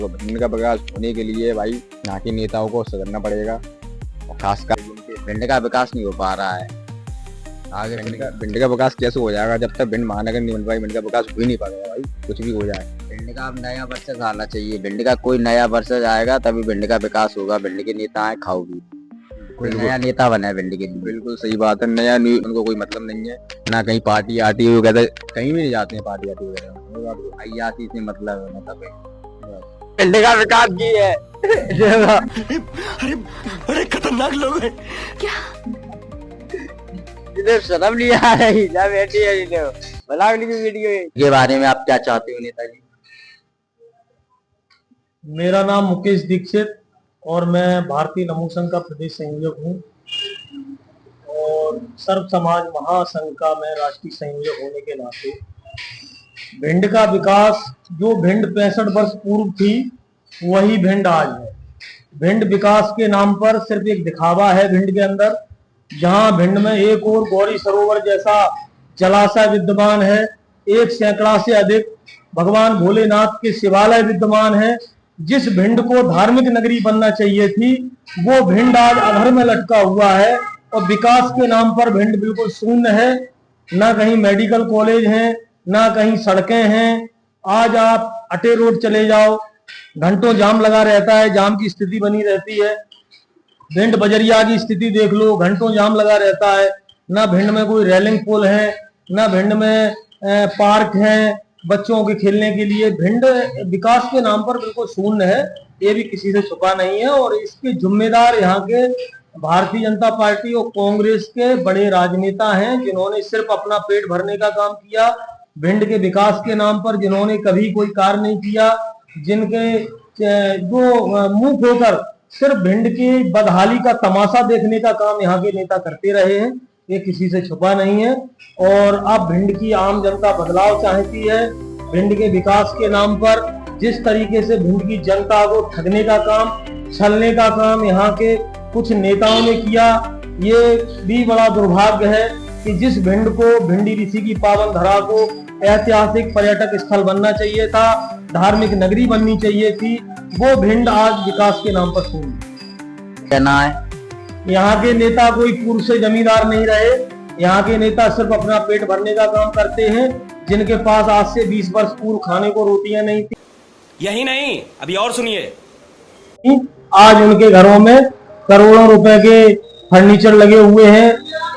तो भिंड का विकास होने के लिए भाई यहाँ के नेताओं को सुधरना पड़ेगा और खासकर भिंड का विकास नहीं हो पा रहा है। आगे भिंड का विकास कैसे हो जाएगा जब तक भिंड महानगर नहीं बन पाई, भिंड का विकास हो ही नहीं पाएगा भाई, कुछ भी हो जाए। भिंड का अब नया वर्षस आना चाहिए, भिंड का कोई नया वर्षस आएगा तभी भिंड का विकास होगा। भिंड के नेता आए खाओगी, कोई नया नेता बना है भिंड के लिए। बिल्कुल सही बात है, नया उनको कोई मतलब नहीं है ना, कहीं पार्टी आती है कहते कहीं भी नहीं जाते हैं पार्टी आती वगैरह, अयासी से मतलब है मतलब भिंड का विकास की है। अरे खतरनाक लोग हैं क्या शर्म नहीं आ रही ना बैठी है वीडियो के बारे में आप क्या चाहते हो नेताजी? मेरा नाम मुकेश दीक्षित और मैं भारतीय नमो संघ का प्रदेश संयोजक हूँ और सर्व समाज महासंघ का मैं राष्ट्रीय संयोजक होने के नाते भिंड का विकास जो भिंड 65 वर्ष पूर्व थी वही भिंड आज है। भिंड विकास के नाम पर सिर्फ एक दिखावा है भिंड के अंदर, जहां भिंड में एक और गौरी सरोवर जैसा जलाशय विद्यमान है, 1 सैकड़ा से अधिक भगवान भोलेनाथ के शिवालय विद्यमान है। जिस भिंड को धार्मिक नगरी बनना चाहिए थी वो भिंड आज अधर में लटका हुआ है और विकास के नाम पर भिंड बिल्कुल शून्य है। ना कहीं मेडिकल कॉलेज हैं, ना कहीं सड़कें हैं। आज आप अटे रोड चले जाओ, घंटों जाम लगा रहता है, जाम की स्थिति बनी रहती है। भिंड बजरिया की स्थिति देख लो, घंटों जाम लगा रहता है। ना भिंड में कोई रेलिंग पुल है, ना भिंड में पार्क है बच्चों के खेलने के लिए। भिंड विकास के नाम पर बिल्कुल शून्य है, ये भी किसी से छुपा नहीं है। और इसके जिम्मेदार यहाँ के भारतीय जनता पार्टी और कांग्रेस के बड़े राजनेता हैं, जिन्होंने सिर्फ अपना पेट भरने का काम किया। भिंड के विकास के नाम पर जिन्होंने कभी कोई कार्य नहीं किया, जिनके जो मुंह खोकर सिर्फ भिंड की बदहाली का तमाशा देखने का काम यहाँ के नेता करते रहे हैं, ये किसी से छुपा नहीं है। और अब भिंड की आम जनता बदलाव चाहती है। भिंड के विकास के नाम पर जिस तरीके से भिंड की जनता को ठगने का काम, छलने का काम यहाँ के कुछ नेताओं ने किया, ये भी बड़ा दुर्भाग्य है कि जिस भिंड को, भिंडी ऋषि की पावन धरा को ऐतिहासिक पर्यटक स्थल बनना चाहिए था, धार्मिक नगरी बननी चाहिए थी, वो भिंड आज विकास के नाम पर शून्य। कहना है यहाँ के नेता कोई पूर्व से जमींदार नहीं रहे, यहाँ के नेता सिर्फ अपना पेट भरने का काम करते हैं। जिनके पास आज से 20 वर्ष पूर्व खाने को रोटियां नहीं थी, यही नहीं अभी और सुनिए, आज उनके घरों में करोड़ों रुपए के फर्नीचर लगे हुए हैं,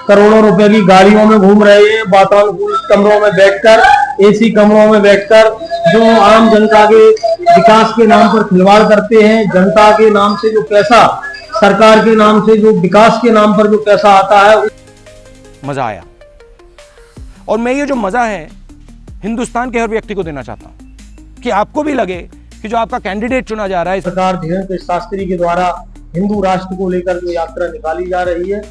करोड़ों रुपए की गाड़ियों में घूम रहे हैं, वातानुकूलित कमरों में बैठकर, एसी कमरों में बैठकर, जो आम जनता के विकास के नाम पर खिलवाड़ करते हैं। जनता के नाम से जो पैसा, सरकार के नाम से जो विकास के नाम पर जो पैसा आता है, मजा आया। और मैं ये जो मजा है हिंदुस्तान के हर व्यक्ति को देना चाहता हूं कि आपको भी लगे कि जो आपका कैंडिडेट चुना जा रहा है, सरकार धीरेन्द्र शास्त्री के द्वारा हिंदू राष्ट्र को लेकर जो यात्रा निकाली जा रही है,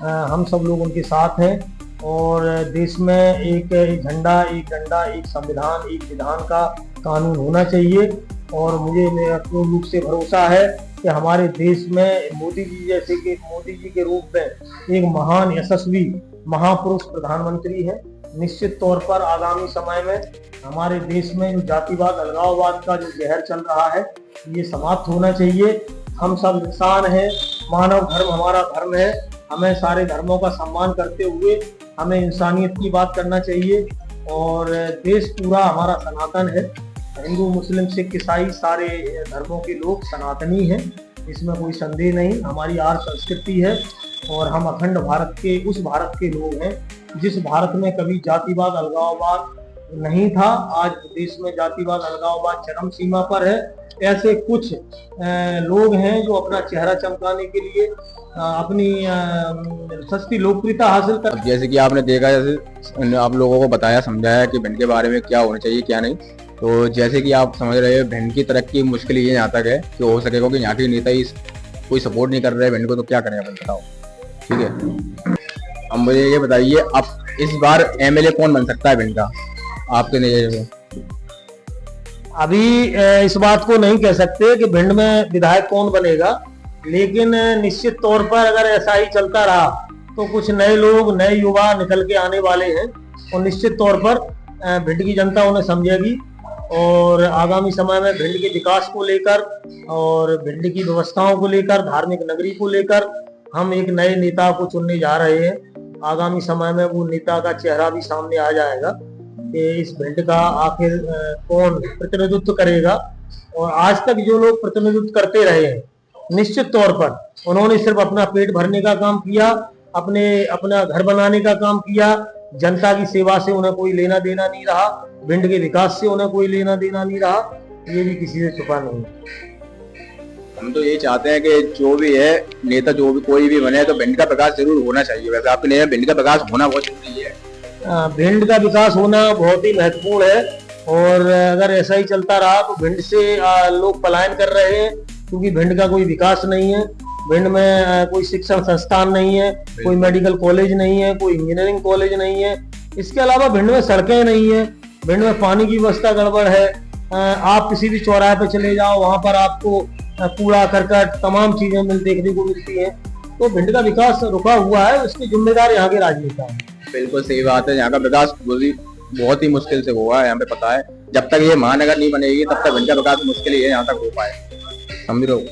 हम सब लोग उनके साथ हैं। और देश में एक झंडा, एक डंडा, एक संविधान, एक विधान का कानून होना चाहिए। और मुझे पूर्ण रूप से भरोसा है कि हमारे देश में मोदी जी जैसे कि मोदी जी के रूप में एक महान यशस्वी महापुरुष प्रधानमंत्री है। निश्चित तौर पर आगामी समय में हमारे देश में जो जातिवाद, अलगाववाद का जो जहर चल रहा है, ये समाप्त होना चाहिए। हम सब इंसान हैं, मानव धर्म हमारा धर्म है, हमें सारे धर्मों का सम्मान करते हुए हमें इंसानियत की बात करना चाहिए। और देश पूरा हमारा सनातन है, हिंदू मुस्लिम सिख ईसाई सारे धर्मों के लोग सनातनी हैं, इसमें कोई संदेह नहीं। हमारी आर्य संस्कृति है और हम अखंड भारत के, उस भारत के लोग हैं जिस भारत में कभी जातिवाद, अलगाववाद नहीं था। आज देश में जातिवाद, अलगाववाद चरम सीमा पर है। ऐसे कुछ लोग हैं जो अपना चेहरा चमकाने के लिए अपनी सस्ती लोकप्रियता हासिल कर। जैसे कि आपने देखा, जैसे आप लोगों को बताया, समझाया कि भिंड के बारे में क्या होना चाहिए क्या नहीं, तो जैसे कि आप समझ रहे हो भिंड की तरक्की मुश्किल ये यहाँ तक है कि हो सकेगा कि यहाँ के नेता ही कोई सपोर्ट नहीं कर रहे भिंड को, तो क्या करें अपन बताओ। ठीक है, अब मुझे ये बताइए, अब इस बार एमएलए कौन बन सकता है भिंड का आपके नजरिए में? अभी इस बात को नहीं कह सकते कि भिंड में विधायक कौन बनेगा, लेकिन निश्चित तौर पर अगर ऐसा ही चलता रहा तो कुछ नए लोग, नए युवा निकल के आने वाले हैं और निश्चित तौर पर भिंड की जनता उन्हें समझेगी और आगामी समय में भिंड के विकास को लेकर और भिंड की व्यवस्थाओं को लेकर, धार्मिक नगरी को लेकर हम एक नए नेता को चुनने जा रहे हैं। आगामी समय में वो नेता का चेहरा भी सामने आ जाएगा कि इस भिंड का आखिर कौन प्रतिनिधित्व करेगा। और आज तक जो लोग प्रतिनिधित्व करते रहे हैं, निश्चित तौर पर उन्होंने सिर्फ अपना पेट भरने का काम किया, अपना घर बनाने का काम किया। जनता की सेवा से उन्हें कोई लेना देना नहीं रहा, भिंड के विकास से उन्हें कोई लेना देना नहीं रहा। ये भी किसी से छुपा नहीं। हम तो ये चाहते हैं कि जो भी है नेता, जो भी कोई भी बने, तो भिंड का विकास जरूर होना चाहिए। वैसे आपके लिए भिंड का विकास होना बहुत जरूरी है। भिंड का विकास होना बहुत ही महत्वपूर्ण है और अगर ऐसा ही चलता रहा तो भिंड से लोग पलायन कर रहे हैं, क्योंकि भिंड का कोई विकास नहीं है। भिंड में कोई शिक्षण संस्थान नहीं है, कोई मेडिकल कॉलेज नहीं है, कोई इंजीनियरिंग कॉलेज नहीं है। इसके अलावा भिंड में सड़कें नहीं है, भिंड में पानी की व्यवस्था गड़बड़ है। आप किसी भी चौराहे पे चले जाओ, वहां पर आपको कूड़ा करकट तमाम चीजें देखने को मिलती है। तो भिंड का विकास रुका हुआ है, उसके जिम्मेदार यहाँ के राजनेता हैं। बिल्कुल सही बात है। यहाँ का विकास बहुत ही मुश्किल से हुआ है, यहाँ पे पता है। जब तक ये महानगर नहीं बनेगी तब तक भिंड का विकास मुश्किल ही है यहाँ तक हो पाए, समझ लो।